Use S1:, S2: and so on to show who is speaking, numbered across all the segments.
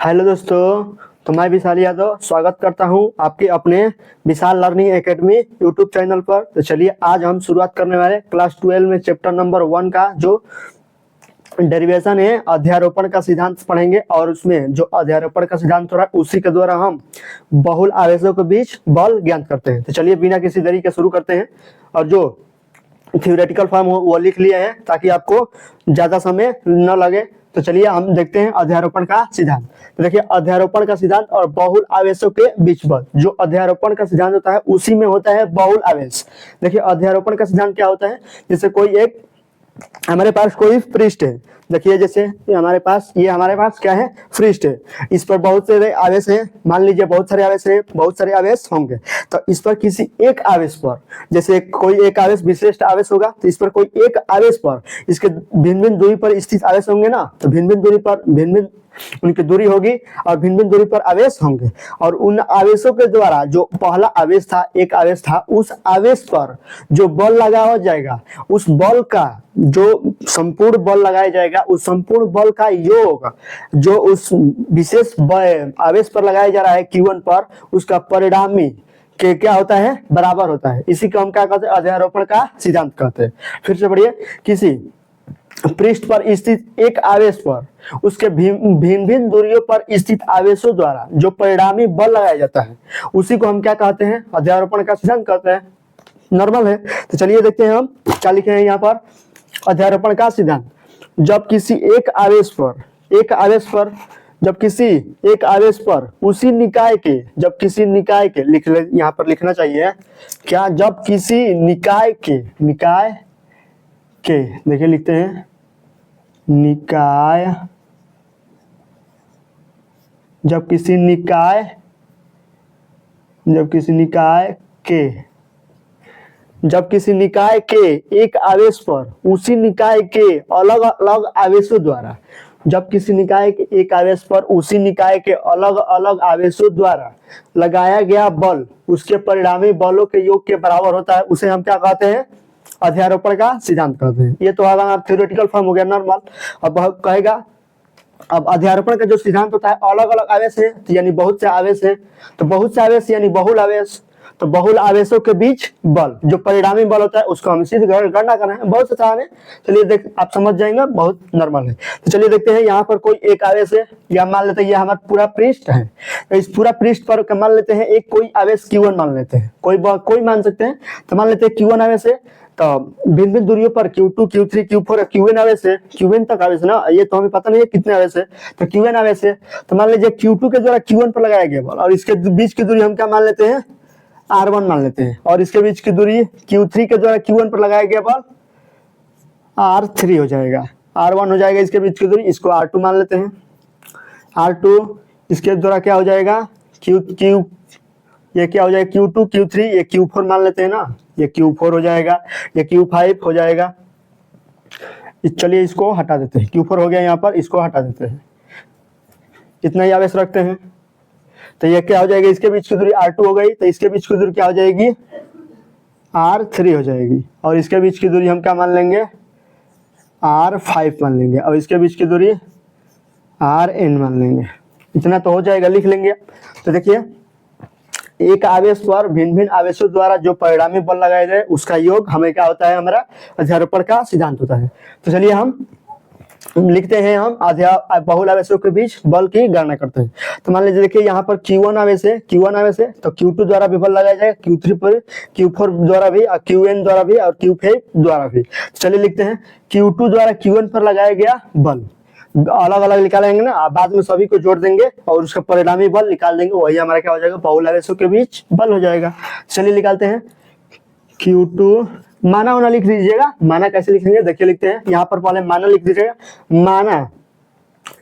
S1: Hello दोस्तों, तो मैं विशाल यादव स्वागत करता हूं आपके अपने विशाल लर्निंग एकेडमी यूट्यूब चैनल पर। तो चलिए आज हम शुरुआत करने वाले क्लास 12 में चैप्टर नंबर 1 का जो डेरिवेशन है अध्यारोपण का सिद्धांत पढ़ेंगे। और उसमें जो अध्यारोपण का सिद्धांत हो रहा है उसी के द्वारा हम बहुल आवेशों के बीच बल ज्ञात करते हैं। तो चलिए बिना किसी देरी के शुरू करते हैं और जो थ्योरेटिकल फॉर्म हो वो लिख लिए हैं ताकि आपको ज्यादा समय न लगे। तो चलिए हम देखते हैं अध्यारोपण का सिद्धांत। तो देखिए अध्यारोपण का सिद्धांत और बहुल आवेशों के बीच बल। जो अध्यारोपण का सिद्धांत होता है उसी में होता है बहुल आवेश। देखिए अध्यारोपण का सिद्धांत क्या होता है, जैसे कोई एक हमारे पास कोई पृष्ठ है। देखिए जैसे ये हमारे पास क्या है, पृष्ठ है। इस पर बहुत सारे आवेश है, मान लीजिए बहुत सारे आवेश होंगे। तो इस पर किसी एक आवेश पर, जैसे कोई एक आवेश विशिष्ट आवेश होगा, तो इस पर कोई एक आवेश पर इसके भिन्न भिन्न दूरी पर स्थित आवेश होंगे ना। तो भिन्न भिन्न दूरी पर भिन्न उनकी दूरी होगी और भिन्न भिन्न दूरी पर आवेश होंगे। और उन आवेशों के द्वारा जो पहला आवेश था, एक आवेश था, उस आवेश पर जो बल लगाया जाएगा, उस बल का जो संपूर्ण बल लगाया जाएगा, उस संपूर्ण बल का योग जो उस विशेष आवेश पर लगाया जा रहा है Q1 पर, उसका परिणामी के क्या होता है, बराबर होता है। इसी को हम क्या कहते हैं, अध्यारोपण का सिद्धांत कहते हैं। फिर से पढ़िए, किसी पृष्ठ पर स्थित एक आवेश पर उसके भिन्न भिन्न दूरियों पर स्थित आवेशों द्वारा जो परिणामी बल लगाया जाता है उसी को हम क्या कहते हैं, अध्यारोपण का सिद्धांत कहते हैं। नॉर्मल है। तो चलिए देखते हैं हम क्या लिखे हैं यहाँ पर। अध्यारोपण का सिद्धांत, जब किसी एक आवेश पर उसी निकाय के, जब किसी निकाय के यहाँ पर लिखना चाहिए क्या, जब किसी निकाय के देखिए लिखते हैं निकाय, जब किसी निकाय के एक आवेश पर उसी निकाय के अलग अलग आवेशों द्वारा, जब किसी निकाय के एक आवेश पर उसी निकाय के अलग अलग आवेशों द्वारा लगाया गया बल उसके परिणामी बलों के योग के बराबर होता है, उसे हम क्या कहते हैं, अध्यारोपण का सिद्धांत कहते हैं। ये तो हमारा थ्योरेटिकल फॉर्म हो गया नॉर्मल। अब कहेगा अब अध्यारोपण का जो सिद्धांत होता है, अलग अलग आवेश है तो यानी बहुत से आवेश है, तो बहुत से आवेश यानी बहुल आवेश। तो बहुल आवेशों के बीच बल जो परिणामी बल होता है उसको हम सीधे गणना कर रहे हैं, बहुत आसान है। चलिए देख आप समझ जाएंगे, बहुत नॉर्मल है। तो चलिए देखते हैं, यहाँ पर कोई एक आवेश है, या मान लेते हैं ये हमारा पूरा पृष्ठ है। तो इस पूरा पृष्ठ पर मान लेते हैं एक कोई आवेश Q1 मान लेते हैं, कोई मान सकते हैं। तो मान लेते हैं Q1 आवेश है, तो भिन्न भिन्न दूरियों पर Q2, Q3, Q4, Qn आवेश है। Qn तक आवेश ना, ये तो हमें पता नहीं है कितने आवेश है, तो Qn आवेश है। तो मान लीजिए Q2 के द्वारा Q1 पर लगाया गया बल, और इसके बीच की दूरी हम क्या मान लेते हैं, R1 मान लेते हैं। और इसके बीच की दूरी Q3 के द्वारा Q1 पर लगाया गया बल R3 हो जाएगा, R1 हो जाएगा इसके बीच की दूरी, इसको R2 मान लेते हैं। R2 इसके द्वारा क्या हो जाएगा, ये क्या हो जाएगा, Q2, Q3, ये Q4 मान लेते हैं ना, ये Q4 हो जाएगा, ये Q5 हो जाएगा। चलिए इसको हटा देते हैं, Q4 हो गया यहाँ पर, इसको हटा देते हैं, इतना ही आवेश रखते हैं। तो ये क्या हो जाएगा, इसके बीच की दूरी R2 हो गई, तो इसके बीच की दूरी क्या हो जाएगी, R3 हो जाएगी। और इसके बीच की दूरी हम क्या मान लेंगे, R5 मान लेंगे, और इसके बीच की दूरी Rn मान लेंगे। इतना तो हो जाएगा, लिख लेंगे। तो देखिए एक आवेश पर भिन्न भिन्न आवेशों द्वारा जो परिणामी बल लगाए जाए उसका योग हमें क्या होता है, हमारा अध्यारोपण का सिद्धांत होता है। तो चलिए हम लिखते हैं, हम बहुल आवेशों के बीच बल की गणना करते हैं। तो मान लीजिए देखिए यहाँ पर Q1 आवेश है, तो Q2 द्वारा भी बल लगाया जाएगा, Q3 पर, Q4 द्वारा भी, और Qn द्वारा भी, और Q5 द्वारा भी। चलिए लिखते हैं Q2 द्वारा Q1 पर लगाया गया बल अलग अलग निकालेंगे ना, बाद में सभी को जोड़ देंगे और उसका परिणामी बल निकाल देंगे, वही हमारा क्या हो जाएगा, बहुल आवेशों के बीच बल हो जाएगा। चलिए निकालते हैं। Q2 माना होना लिख दीजिएगा, माना कैसे लिखेंगे देखिए, लिखते हैं यहाँ पर पहले माना लिख दीजिएगा। माना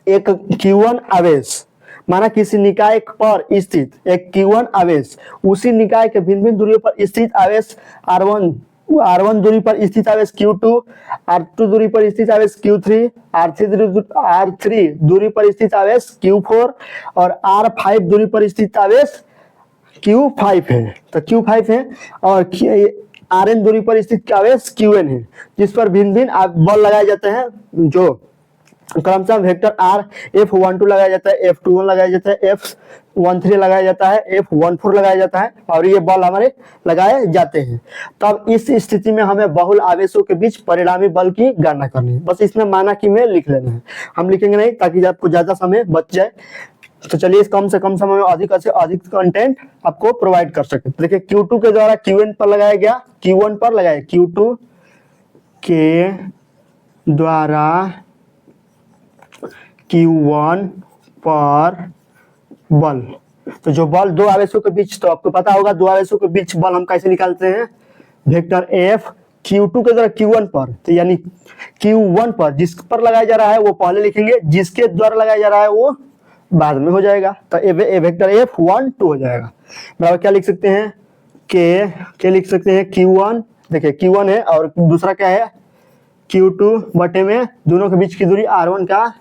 S1: एक Q1 आवेश, माना किसी निकाय पर स्थित एक Q1 आवेश उसी निकाय के भिन्न भिन्न दूरियों पर स्थित आवेश R1 दूरी पर स्थित आवेश Q2, R2 दूरी पर स्थित आवेश Q3, R3 दूरी पर स्थित आवेश Q4 और R5 दूरी पर स्थित आवेश Q5 है। तो Q5 है, और Rn दूरी पर स्थित आवेश Qn है, जिस पर भिन्न भिन्न बल लगाए जाते हैं। जो क्रमशः वेक्टर आर F12 लगाया जाता है, F21 लगाया जाता है, F13 लगाया जाता है, F14 लगाया जाता है और ये बल हमारे लगाए जाते हैं। तब इस स्थिति में हमें बहुल आवेशों के बीच परिणामी बल की गणना करनी है। बस इसमें माना कि में लिख लेना है, हम लिखेंगे नहीं ताकि आपको ज्यादा समय बच जाए। तो चलिए कम से कम समय में अधिक से अधिक कंटेंट आपको प्रोवाइड कर सके। देखिए Q2 के द्वारा Qn पर लगाया गया, Q1 पर लगाया, Q2 के द्वारा Q1 पर बल, तो जो बल दो आवेशों के बीच, तो आपको पता होगा दो आवेशों के बीच बल हम कैसे निकालते हैं, वेक्टर F Q2 के द्वारा Q1 पर, तो यानी Q1 पर जिस पर लगाया जा रहा है वो पहले लिखेंगे, जिसके द्वारा लगाया जा रहा है वो बाद में हो जाएगा। तो वेक्टर F12 हो जाएगा। बराबर क्या लिख सकते हैं, के लिख सकते हैं Q1, देखिए Q1 है और दूसरा क्या है Q2 बटे में दोनों के बीच की दूरी R1 का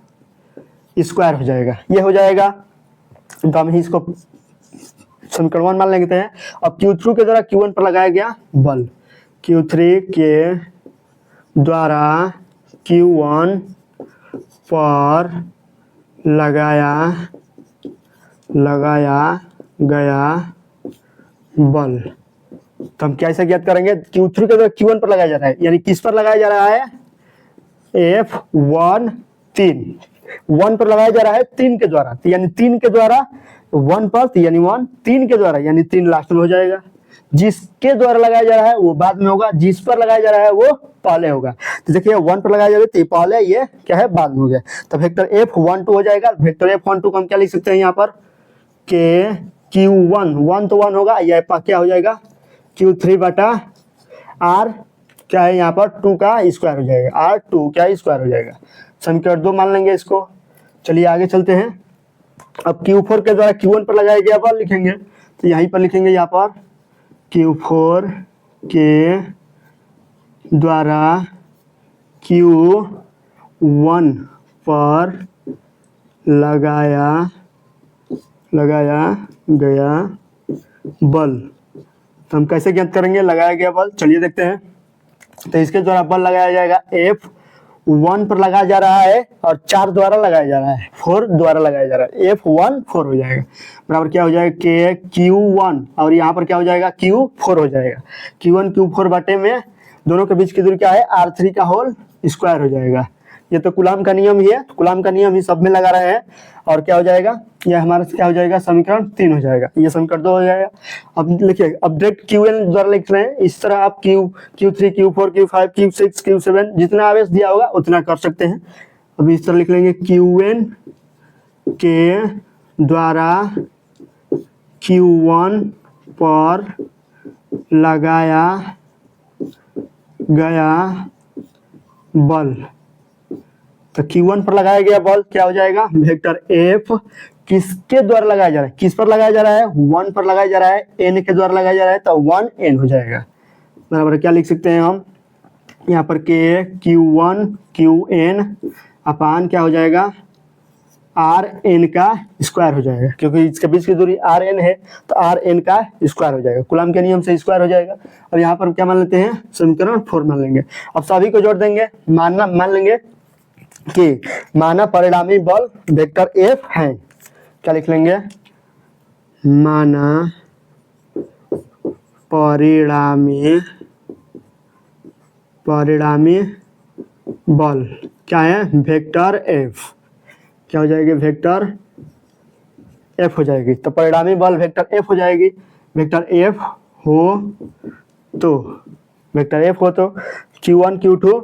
S1: स्क्वायर हो जाएगा, ये हो जाएगा। तो हम इसको समीकरण 1 मान लेते हैं। अब Q3 के द्वारा Q1 पर लगाया गया बल, Q3 के द्वारा Q1 पर लगाया गया बल, तो हम कैसे ज्ञात करेंगे, Q3 के द्वारा Q1 पर लगाया जा रहा है, यानी किस पर लगाया जा रहा है, F1 पर लगाया जा रहा है 3 के द्वारा, तो यानी 3 के द्वारा 1 पर, तो यानी 1 3 के द्वारा, यानी 3 लास्ट में हो जाएगा। जिसके द्वारा लगाया जा रहा है वो बाद में होगा, जिस पर लगाया जा रहा है वो पहले होगा। तो देखिए 1 पर लगाया जा रहा है तो ये पहले, ये क्या है बाद में हो गया, तो वेक्टर F12 हो जाएगा। वेक्टर F12 को हम क्या लिख सकते हैं यहाँ पर, के Q1 1 तो 1 होगा, यह क्या हो जाएगा Q3 बटा R क्या है यहाँ पर 2 का स्क्वायर हो जाएगा, R2 क्या स्क्वायर हो जाएगा। समीकरण 2 मान लेंगे इसको। चलिए आगे चलते हैं। अब Q4 के द्वारा Q1 पर लगाया गया बल लिखेंगे, तो यहीं पर लिखेंगे यहाँ पर Q4 के द्वारा Q1 पर लगाया गया बल, तो हम कैसे ज्ञात करेंगे लगाया गया बल, चलिए देखते हैं। तो इसके द्वारा बल लगाया जाएगा F1 पर लगाया जा रहा है और 4 द्वारा लगाया जा रहा है, 4 द्वारा लगाया जा रहा है, F1 4 हो जाएगा। बराबर क्या हो जाएगा के Q1 और यहाँ पर क्या हो जाएगा Q4 हो जाएगा। Q1 Q4 बटे में दोनों के बीच की दूरी क्या है R3 का होल स्क्वायर हो जाएगा। ये तो कूलाम का नियम ही है, कूलाम का नियम ही सब में लगा रहे हैं। और क्या हो जाएगा, ये हमारा क्या हो जाएगा समीकरण 3 हो जाएगा, ये समीकरण 2 हो जाएगा। अब लिखिए, अब डायरेक्ट Qn द्वारा लिख रहे हैं, इस तरह आप Q3 Q4 Q5 Q6 Q7 जितना आवेश दिया होगा उतना कर सकते हैं। अब इस तरह लिख लेंगे Qn के द्वारा Q1 पर लगाया गया बल, तो Q1 पर लगाया गया बल क्या हो जाएगा, वेक्टर F किसके द्वारा लगाया जा रहा है, किस पर लगाया जा रहा है 1 पर लगाया जा रहा है, N के द्वारा लगाया जा रहा है, तो 1N हो जाएगा। बराबर क्या लिख सकते हैं हम यहाँ पर के Q1 Qn अपान क्या हो जाएगा Rn का स्क्वायर हो जाएगा, क्योंकि इसके बीच की दूरी Rn है तो Rn का स्क्वायर हो जाएगा, कूलाम के नियम से स्क्वायर हो जाएगा। और यहाँ पर क्या मान लेते हैं समीकरण 4 मान लेंगे। अब सभी को जोड़ देंगे, मान लेंगे कि माना परिणामी बल वेक्टर F है, क्या लिख लेंगे, माना परिणामी बल क्या है वेक्टर F, क्या हो जाएगी वेक्टर F हो जाएगी। तो परिणामी बल वेक्टर F हो जाएगी। वेक्टर F हो तो Q1 Q2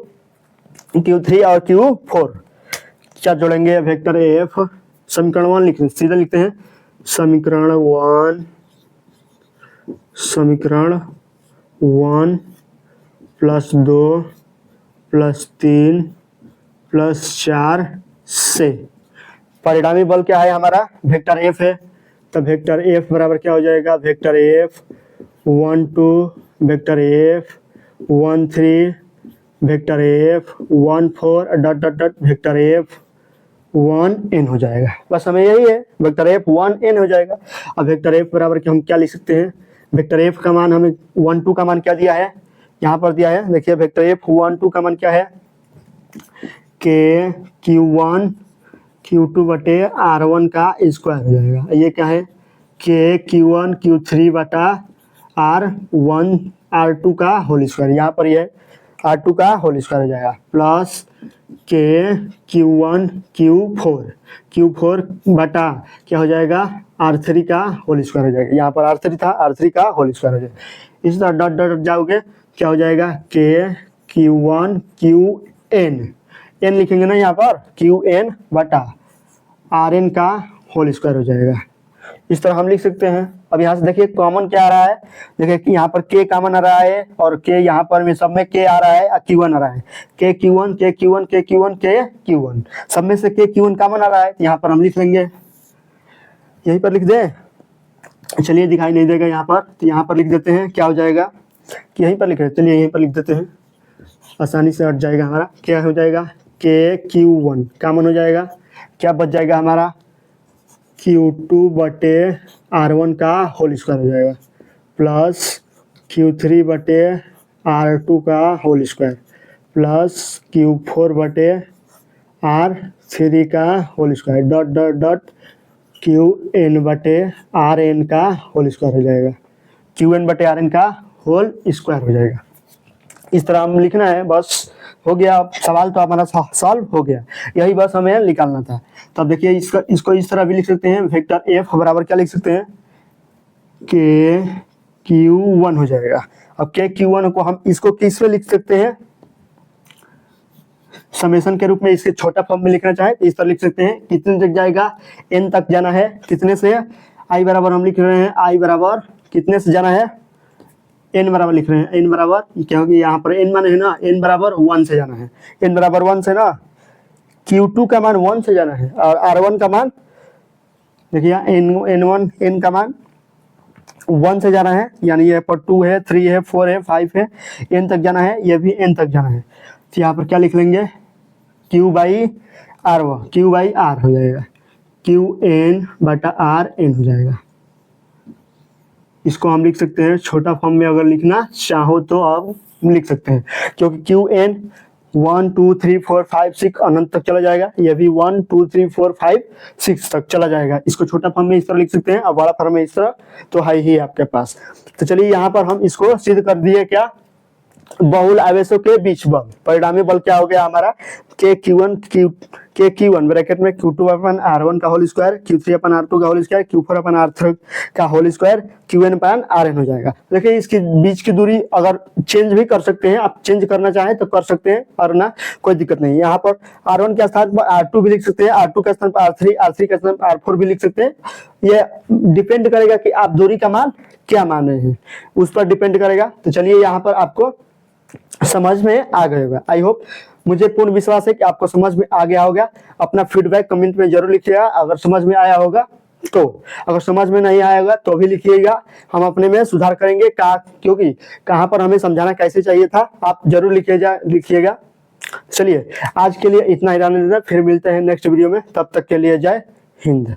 S1: Q3 और Q4 क्या जोड़ेंगे वेक्टर F, समीकरण 1 लिखते हैं, सीधा लिखते हैं समीकरण 1 प्लस 2 प्लस 3 प्लस 4 से परिणामी बल क्या है हमारा वेक्टर F है, तो वेक्टर F बराबर क्या हो जाएगा vector F12 vector F13 vector F14 dot dot dot vector F1N हो जाएगा। बस हमें यही है, वेक्टर F1N हो जाएगा। अब वेक्टर F बराबर हम क्या लिख सकते हैं, वेक्टर F का मान हमें 1 2 का मान क्या दिया है यहाँ पर दिया है, देखिए वेक्टर F1 2 का मान क्या है के Q2 बटे R1 का स्क्वायर हो जाएगा। ये क्या है, के Q1 Q3 बटा R2 का होल स्क्वायर, यहाँ पर ये R2 का होल स्क्वायर हो जाएगा, प्लस के Q1 Q4 बटा क्या हो जाएगा, R3 का होल स्क्वायर हो जाएगा। यहाँ पर R3 था, R3 का होल स्क्वायर हो जाएगा। इस तरह डॉट डॉट जाओगे, क्या हो जाएगा, के Q1 Qn लिखेंगे ना यहाँ पर, Qn बटा Rn का होल स्क्वायर हो जाएगा। इस तरह हम लिख सकते हैं। अब यहाँ से देखिए कॉमन क्या आ रहा है, देखिए कि यहाँ पर के कॉमन आ रहा है और के यहाँ पर में सब में के आ रहा है, Q1 आ रहा है, के Q1 सब में से के Q1 कॉमन आ रहा है, यहाँ पर हम लिख लेंगे, यहीं पर लिख दें। चलिए दिखाई नहीं देगा यहाँ पर, तो यहाँ पर लिख देते हैं, क्या हो जाएगा कि यहीं पर लिख रहे, चलिए यहीं पर लिख देते हैं, आसानी से हट जाएगा हमारा। क्या हो जाएगा, के Q1 कॉमन हो जाएगा, क्या बच जाएगा हमारा, Q2 बटे R1 का होल स्क्वायर हो जाएगा, प्लस Q3 बटे R2 का होल स्क्वायर, प्लस Q4 बटे R3 का whole square, dot dot dot Qn बटे Rn का होल स्क्वायर हो जाएगा, Qn बटे Rn का होल स्क्वायर हो जाएगा। इस तरह हम लिखना है, बस हो गया। सवाल तो हमारा सॉल्व हो गया, यही बस हमें निकालना था। तो अब देखिए इसको इस तरह भी लिख सकते हैं, वेक्टर F बराबर क्या लिख सकते हैं, के Q1 हो जाएगा। अब के Q1 को हम इसको किस में लिख सकते हैं, समेशन के रूप में, इसके छोटा फॉर्म में लिखना चाहे तो इस तरह लिख सकते हैं, कितने तक जाएगा, n तक जाना है, कितने से, i बराबर हम लिख रहे हैं, i बराबर कितने से जाना है, n बराबर लिख रहे हैं, n बराबर क्योंकि यहाँ पर n मान है ना, n बराबर 1 से जाना है, n बराबर 1 से ना, Q2 का मान 1 से जाना है और R1 का मान देखिए n का मान 1 से जाना है, यानी ये पर 2 है, 3 है, 4 है, 5 है, n तक जाना है, ये भी n तक जाना है। तो यहाँ पर क्या लिख लेंगे, Q बाई R हो जाएगा, Qn बटा Rn हो जाएगा। इसको हम लिख सकते हैं छोटा फॉर्म में, अगर लिखना चाहो तो आप लिख सकते हैं, क्योंकि Qn 1 2 3 4 5 6 अनंत तक चला जाएगा, ये भी 1 2 3 4 5 6 तक चला जाएगा। इसको छोटा फॉर्म में इस तरह लिख सकते हैं और बड़ा फॉर्म में इस तरह, तो है ही आपके पास। तो चलिए यहाँ पर हम इसको सिद्ध कर दिए, क्या, बहुल आवेशों के बीच बल, परिणामी बल क्या हो गया हमारा, के Q1 ब्रैकेट में Q2 अपन R1 का होल स्क्वायर, Q3 अपन R2 का होल स्क्वायर, Q4 अपन R3 का होल स्क्वायर, Qn अपन Rn हो जाएगा। देखिए इसके बीच की दूरी अगर चेंज भी कर सकते हैं, आप चेंज करना चाहें तो कर सकते हैं, और ना कोई दिक्कत नहीं। यहाँ पर R1 के स्थान पर R2 भी लिख सकते हैं, R2 के स्थान पर R3, R3 के स्थान पर R4 भी लिख सकते हैं। ये डिपेंड करेगा कि आप दूरी का मान क्या मान रहे हैं, उस पर डिपेंड करेगा। तो चलिए यहाँ पर आपको समझ में आ गया होगा, आई होप, मुझे पूर्ण विश्वास है कि आपको समझ में आ गया होगा। अपना फीडबैक कमेंट में जरूर लिखिएगा, अगर समझ में आया होगा तो, अगर समझ में नहीं आएगा तो भी लिखिएगा, हम अपने में सुधार करेंगे, क्योंकि कहाँ पर हमें समझाना कैसे चाहिए था, आप जरूर लिखिएगा। चलिए आज के लिए इतना ही रहने देना, फिर मिलते हैं नेक्स्ट वीडियो में, तब तक के लिए जय हिंद।